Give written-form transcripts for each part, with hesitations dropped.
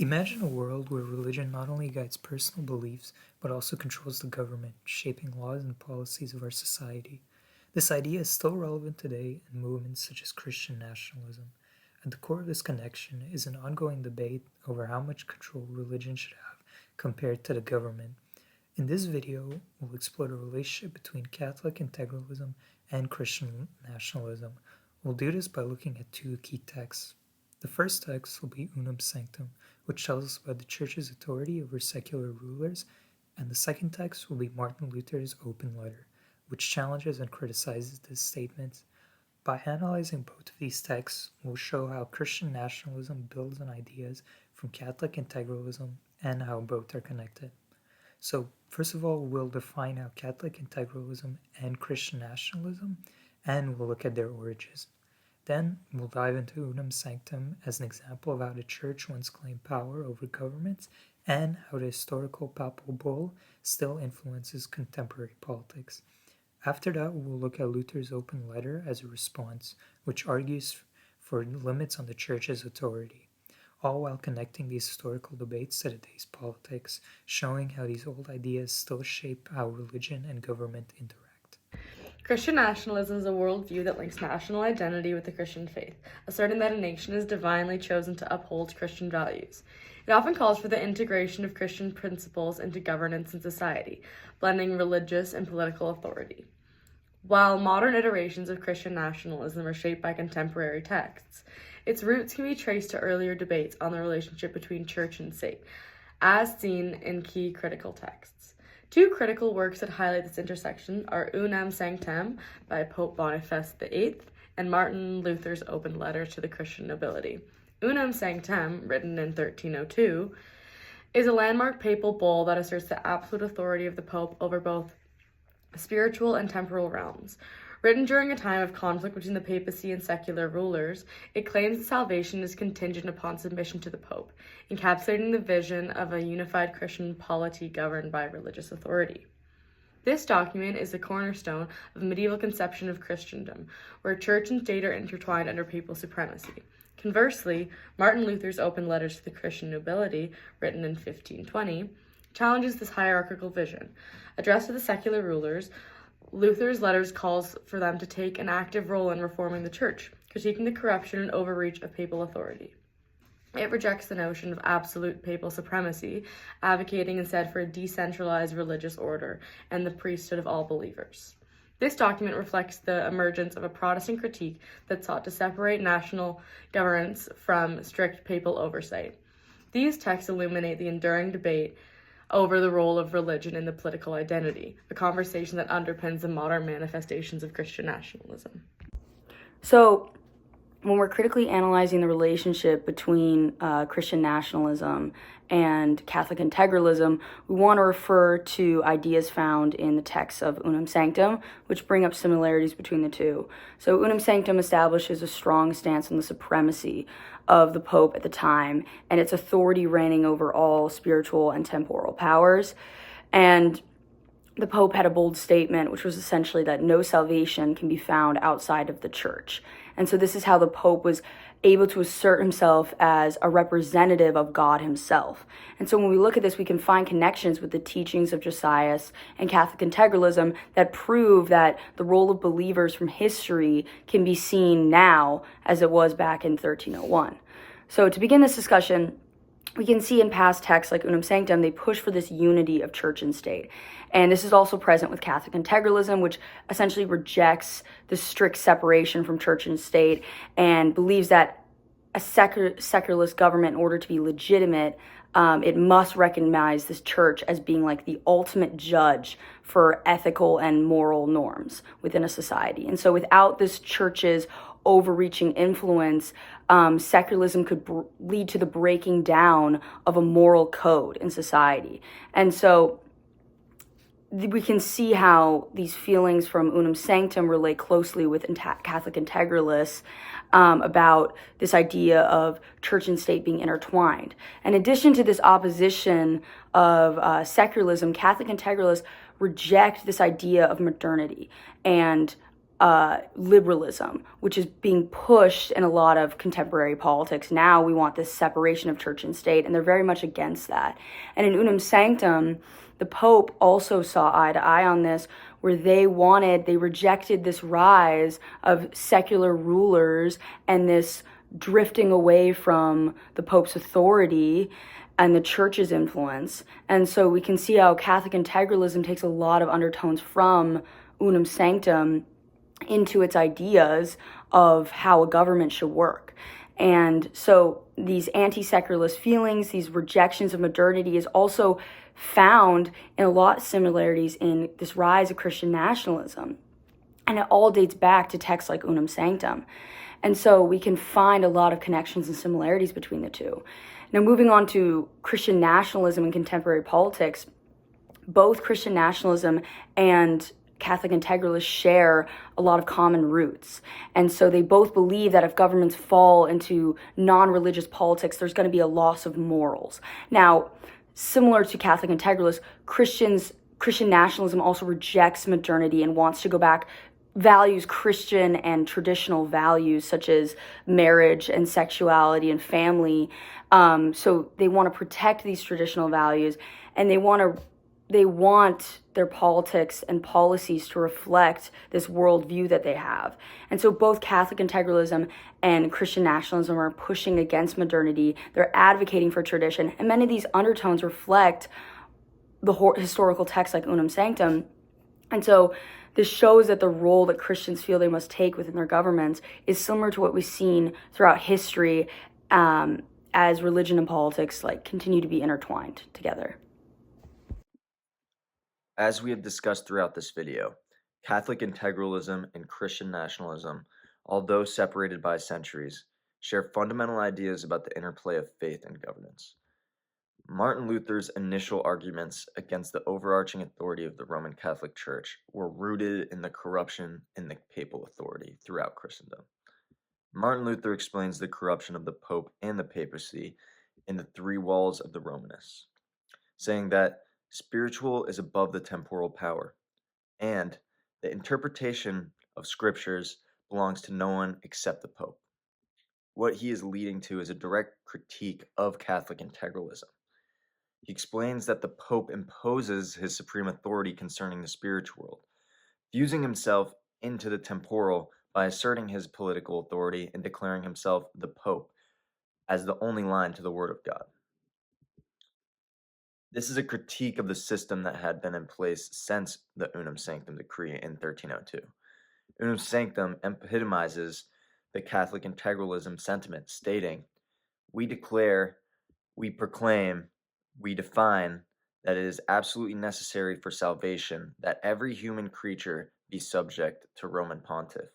Imagine a world where religion not only guides personal beliefs, but also controls the government, shaping laws and policies of our society. This idea is still relevant today in movements such as Christian nationalism. At the core of this connection is an ongoing debate over how much control religion should have compared to the government. In this video, we'll explore the relationship between Catholic integralism and Christian nationalism. We'll do this by looking at two key texts. The first text will be Unum Sanctum, which tells us about the Church's authority over secular rulers, and the second text will be Martin Luther's Open Letter, which challenges and criticizes this statement. By analyzing both of these texts, we'll show how Christian nationalism builds on ideas from Catholic integralism and how both are connected. So, first of all, we'll define how Catholic integralism and Christian nationalism, and we'll look at their origins. Then, we'll dive into Unum Sanctum as an example of how the Church once claimed power over governments and how the historical papal bull still influences contemporary politics. After that, we'll look at Luther's Open Letter as a response, which argues for limits on the Church's authority, all while connecting these historical debates to today's politics, showing how these old ideas still shape how religion and government interact. Christian nationalism is a worldview that links national identity with the Christian faith, asserting that a nation is divinely chosen to uphold Christian values. It often calls for the integration of Christian principles into governance and society, blending religious and political authority. While modern iterations of Christian nationalism are shaped by contemporary texts, its roots can be traced to earlier debates on the relationship between church and state, as seen in key critical texts. Two critical works that highlight this intersection are Unam Sanctam by Pope Boniface VIII and Martin Luther's Open Letter to the Christian Nobility. Unam Sanctam, written in 1302, is a landmark papal bull that asserts the absolute authority of the Pope over both spiritual and temporal realms. Written during a time of conflict between the papacy and secular rulers, it claims that salvation is contingent upon submission to the Pope, encapsulating the vision of a unified Christian polity governed by religious authority. This document is the cornerstone of the medieval conception of Christendom, where church and state are intertwined under papal supremacy. Conversely, Martin Luther's Open Letters to the Christian Nobility, written in 1520, challenges this hierarchical vision. Addressed to the secular rulers, Luther's letters calls for them to take an active role in reforming the church, critiquing the corruption and overreach of papal authority. It rejects the notion of absolute papal supremacy, advocating instead for a decentralized religious order and the priesthood of all believers. This document reflects the emergence of a Protestant critique that sought to separate national governance from strict papal oversight. These texts illuminate the enduring debate over the role of religion in the political identity, a conversation that underpins the modern manifestations of Christian nationalism. So, when we're critically analyzing the relationship between Christian nationalism and Catholic integralism, we want to refer to ideas found in the texts of Unum Sanctum, which bring up similarities between the two. So Unum Sanctum establishes a strong stance on the supremacy of the Pope at the time and its authority reigning over all spiritual and temporal powers. And the Pope had a bold statement, which was essentially that no salvation can be found outside of the church. And so this is how the Pope was able to assert himself as a representative of God himself. And so when we look at this, we can find connections with the teachings of Josias and Catholic integralism that prove that the role of believers from history can be seen now as it was back in 1301. So to begin this discussion, we can see in past texts like Unum Sanctum, they push for this unity of church and state. And this is also present with Catholic integralism, which essentially rejects the strict separation from church and state and believes that a secularist government, in order to be legitimate, it must recognize this church as being like the ultimate judge for ethical and moral norms within a society. And so without this church's overreaching influence, secularism could lead to the breaking down of a moral code in society. And so we can see how these feelings from Unum Sanctum relate closely with Catholic integralists about this idea of church and state being intertwined. In addition to this opposition of secularism, Catholic integralists reject this idea of modernity and liberalism, which is being pushed in a lot of contemporary politics. Now we want this separation of church and state, and they're very much against that. And in Unum Sanctum, the Pope also saw eye to eye on this, where they rejected this rise of secular rulers and this drifting away from the Pope's authority and the church's influence. And so we can see how Catholic integralism takes a lot of undertones from Unum Sanctum into its ideas of how a government should work. And so these anti-secularist feelings, these rejections of modernity, is also found in a lot of similarities in this rise of Christian nationalism. And it all dates back to texts like Unum Sanctum. And so we can find a lot of connections and similarities between the two. Now, moving on to Christian nationalism in contemporary politics, both Christian nationalism and Catholic integralists share a lot of common roots. And so they both believe that if governments fall into non-religious politics, there's going to be a loss of morals. Now, similar to Catholic integralists, Christian nationalism also rejects modernity and wants to go back, values Christian and traditional values such as marriage and sexuality and family. So they want to protect these traditional values, and they want their politics and policies to reflect this worldview that they have. And so both Catholic integralism and Christian nationalism are pushing against modernity. They're advocating for tradition. And many of these undertones reflect the historical texts like Unum Sanctum. And so this shows that the role that Christians feel they must take within their governments is similar to what we've seen throughout history, as religion and politics continue to be intertwined together. As we have discussed throughout this video, Catholic integralism and Christian nationalism, although separated by centuries, share fundamental ideas about the interplay of faith and governance. Martin Luther's initial arguments against the overarching authority of the Roman Catholic Church were rooted in the corruption in the papal authority throughout Christendom. Martin Luther explains the corruption of the Pope and the papacy in the three walls of the Romanists, saying that spiritual is above the temporal power, and the interpretation of scriptures belongs to no one except the Pope. What he is leading to is a direct critique of Catholic integralism. He explains that the Pope imposes his supreme authority concerning the spiritual world, fusing himself into the temporal by asserting his political authority and declaring himself the Pope as the only line to the Word of God. This is a critique of the system that had been in place since the Unum Sanctum decree in 1302. Unum Sanctum epitomizes the Catholic integralism sentiment, stating, "We declare, we proclaim, we define that it is absolutely necessary for salvation that every human creature be subject to Roman Pontiff.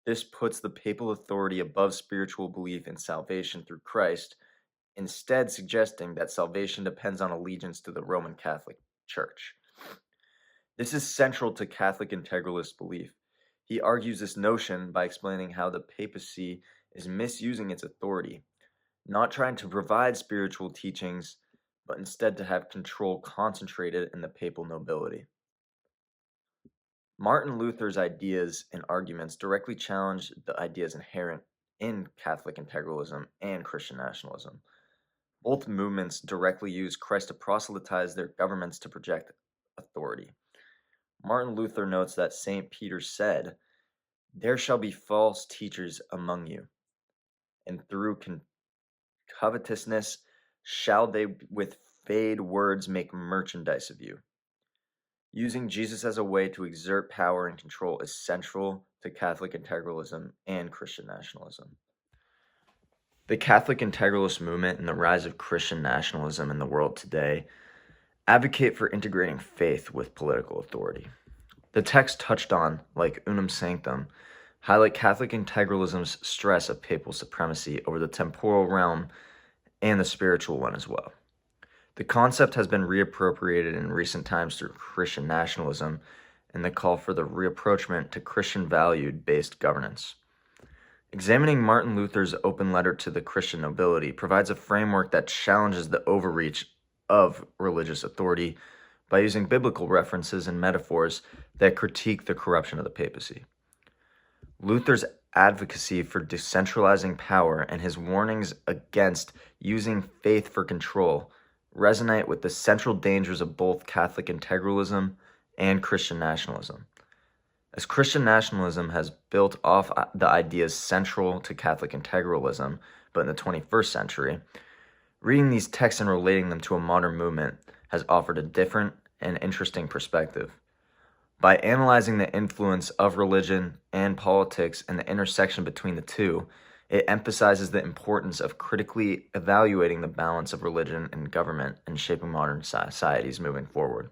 This puts the papal authority above spiritual belief in salvation through Christ, instead suggesting that salvation depends on allegiance to the Roman Catholic Church." This is central to Catholic integralist belief. He argues this notion by explaining how the papacy is misusing its authority, not trying to provide spiritual teachings, but instead to have control concentrated in the papal nobility. Martin Luther's ideas and arguments directly challenge the ideas inherent in Catholic integralism and Christian nationalism. Both movements directly use Christ to proselytize their governments to project authority. Martin Luther notes that St. Peter said, "There shall be false teachers among you, and through covetousness shall they with feigned words make merchandise of you." Using Jesus as a way to exert power and control is central to Catholic integralism and Christian nationalism. The Catholic integralist movement and the rise of Christian nationalism in the world today advocate for integrating faith with political authority. The text touched on, like Unum Sanctum, highlight Catholic integralism's stress of papal supremacy over the temporal realm and the spiritual one as well. The concept has been reappropriated in recent times through Christian nationalism and the call for the reapproachment to Christian value-based governance. Examining Martin Luther's open letter to the Christian nobility provides a framework that challenges the overreach of religious authority by using biblical references and metaphors that critique the corruption of the papacy. Luther's advocacy for decentralizing power and his warnings against using faith for control resonate with the central dangers of both Catholic integralism and Christian nationalism. As Christian nationalism has built off the ideas central to Catholic integralism, but in the 21st century, reading these texts and relating them to a modern movement has offered a different and interesting perspective. By analyzing the influence of religion and politics and the intersection between the two, it emphasizes the importance of critically evaluating the balance of religion and government in shaping modern societies moving forward.